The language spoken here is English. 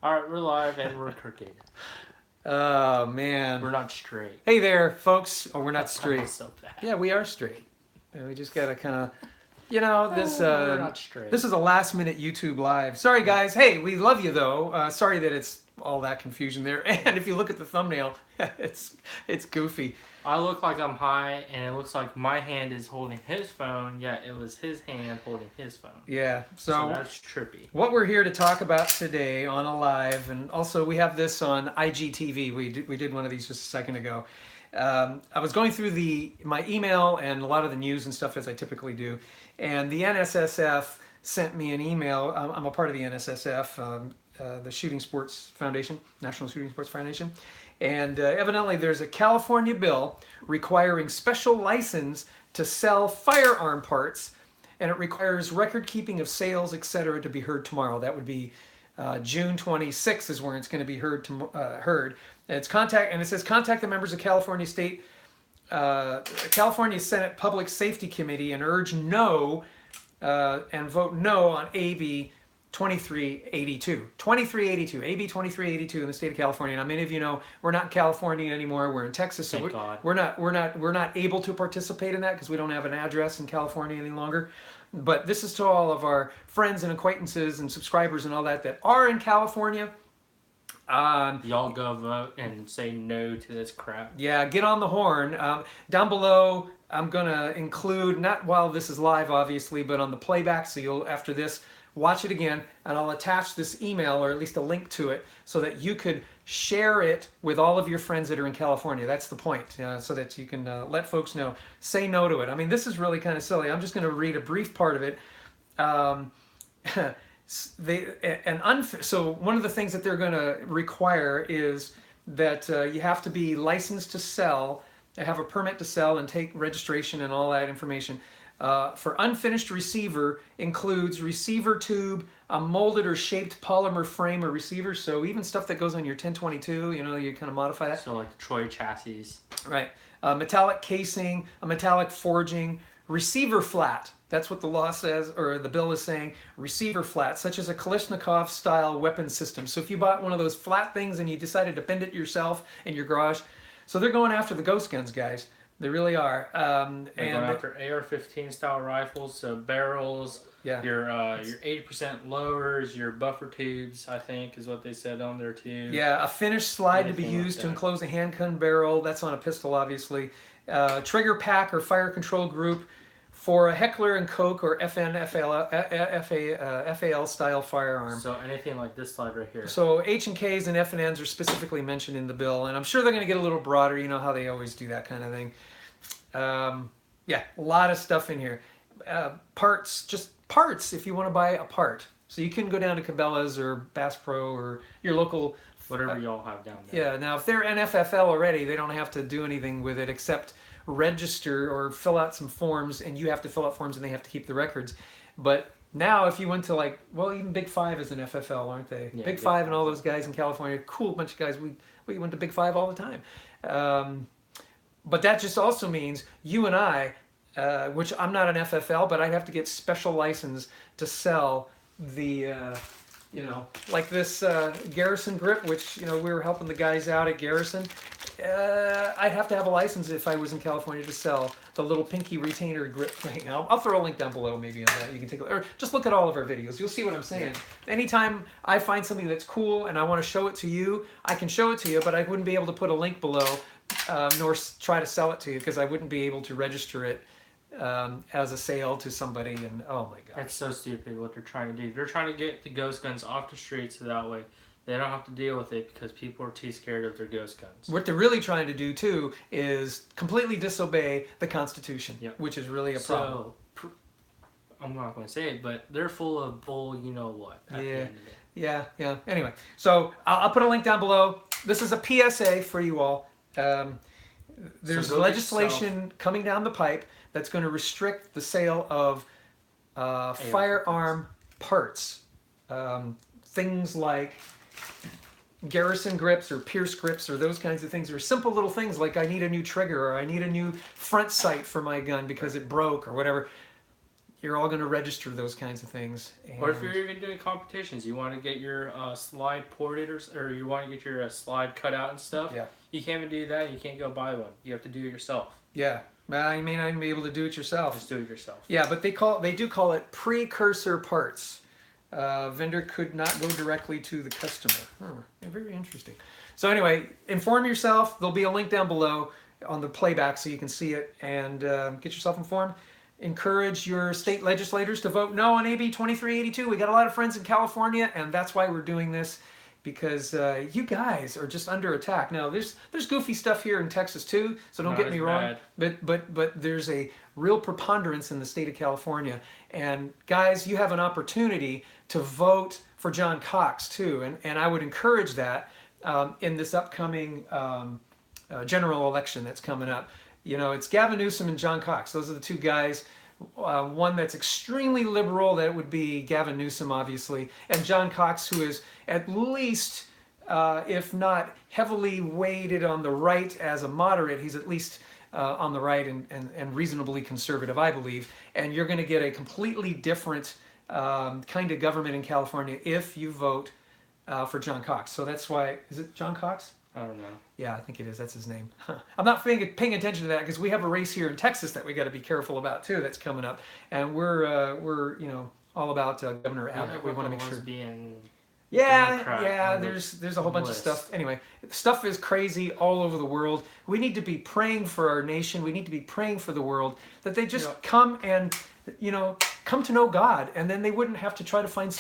Alright, we're live and we're crooked. Oh man. We're not straight. Hey there, folks. Oh, we're not I'm straight. so bad. Yeah, we are straight. We just gotta kind of, We're not straight. this is a last minute YouTube live. Sorry guys. Hey, we love you though. Sorry that it's all that confusion there. And if you look at the thumbnail, it's goofy. I look like I'm high, and it looks like my hand is holding his phone, yet it was his hand holding his phone. Yeah. So that's trippy. What we're here to talk about today on a live, and also we have this on IGTV. We did one of these just a second ago. I was going through my email and a lot of the news and stuff as I typically do, and the NSSF sent me an email. I'm a part of the NSSF, the Shooting Sports Foundation, National Shooting Sports Foundation, and evidently there's a California bill requiring special license to sell firearm parts, and it requires record keeping of sales, etc., to be heard tomorrow. That would be June 26th is when it's going to be heard. And it says contact the members of California Senate Public Safety Committee and urge no and vote no on AB 2382. 2382, AB 2382 in the state of California. Now, many of you know we're not in California anymore. We're in Texas, so Thank God. we're not able to participate in that because we don't have an address in California any longer. But this is to all of our friends and acquaintances and subscribers and all that are in California. Y'all go vote and say no to this crap. Yeah, get on the horn. Down below, I'm gonna include, not while this is live, obviously, but on the playback. So you'll, after this, watch it again, and I'll attach this email or at least a link to it so that you could share it with all of your friends that are in California. That's the point, so that you can let folks know. Say no to it. I mean, this is really kind of silly. I'm just going to read a brief part of it. So one of the things that they're going to require is that you have to be licensed to sell, have a permit to sell, and take registration and all that information. For unfinished receiver includes receiver tube, a molded or shaped polymer frame or receiver. So even stuff that goes on your 1022, you kind of modify that. So like the Troy chassis. Right. Metallic casing, a metallic forging, receiver flat. That's what the law says, or the bill is saying. Receiver flat, such as a Kalashnikov style weapon system. So if you bought one of those flat things and you decided to bend it yourself in your garage, so they're going after the ghost guns, guys. They really are. They're going after AR-15 style rifles, so barrels. Yeah. Your 80% lowers, your buffer tubes, I think, is what they said on there too. Yeah, a finished slide to be Anything like used to that. enclose a handgun barrel. That's on a pistol, obviously. Trigger pack or fire control group for a Heckler and Koch or FAL style firearm. So anything like this slide right here. So H and K's and F and N's are specifically mentioned in the bill, and I'm sure they're going to get a little broader. You know how they always do that kind of thing. Yeah, a lot of stuff in here. Parts, just parts if you want to buy a part. So you can go down to Cabela's or Bass Pro or your local. Whatever y'all have down there. Yeah, now if they're NFFL already, they don't have to do anything with it except register or fill out some forms, and you have to fill out forms and they have to keep the records. But now if you went to even Big Five is an FFL, aren't they? Yeah, Big Five and all those guys in California, cool bunch of guys. We went to Big Five all the time. But that just also means you and I, which I'm not an FFL, but I'd have to get special license to sell the, like this Garrison grip, which, we were helping the guys out at Garrison. I'd have to have a license if I was in California to sell the little pinky retainer grip thing. I'll throw a link down below maybe on that. You can take a look, or just look at all of our videos. You'll see what I'm saying. Anytime I find something that's cool and I want to show it to you, I can show it to you, but I wouldn't be able to put a link below nor try to sell it to you because I wouldn't be able to register it as a sale to somebody. And oh my god, That's so stupid what they're trying to do. They're trying to get the ghost guns off the streets so that way they don't have to deal with it because people are too scared of their ghost guns. what they're really trying to do too is completely disobey the Constitution, Yep. which is really a problem. So, I'm not going to say it, but they're full of bull, you know what. At the Yeah. end of it. Yeah. Anyway, so I'll put a link down below. This is a PSA for you all. There's So go get legislation coming down the pipe that's going to restrict the sale of firearm parts. Things like Garrison grips or Pierce grips or those kinds of things, or simple little things like I need a new trigger or I need a new front sight for my gun because it broke or whatever. you're all going to register those kinds of things. Or if you're even doing competitions, you want to get your slide ported or you want to get your slide cut out and stuff. Yeah. You can't even do that. You can't go buy one. You have to do it yourself. Yeah. Well, you may not even be able to do it yourself. Just do it yourself. Yeah, but they do call it precursor parts. Vendor could not go directly to the customer. Very interesting. So anyway, inform yourself. There'll be a link down below on the playback so you can see it and get yourself informed. Encourage your state legislators to vote no on AB 2382. We got a lot of friends in California, and that's why we're doing this, because you guys are just under attack. Now, there's goofy stuff here in Texas too, so don't get me wrong. But there's a real preponderance in the state of California. And guys, you have an opportunity to vote for John Cox too, and I would encourage that in this upcoming general election that's coming up. You know, it's Gavin Newsom and John Cox. Those are the two guys. One that's extremely liberal, that would be Gavin Newsom, obviously, and John Cox, who is at least, if not heavily weighted on the right as a moderate, he's at least on the right and reasonably conservative, I believe. And you're going to get a completely different kind of government in California if you vote for John Cox. So that's why, is it John Cox? I don't know. Yeah, I think it is. That's his name. I'm not paying attention to that because we have a race here in Texas that we got to be careful about too. That's coming up, and we're all about Governor Abbott. We want to make sure. Yeah. There's a whole bunch of stuff. Anyway, stuff is crazy all over the world. We need to be praying for our nation. We need to be praying for the world that they just come and come to know God, and then they wouldn't have to try to find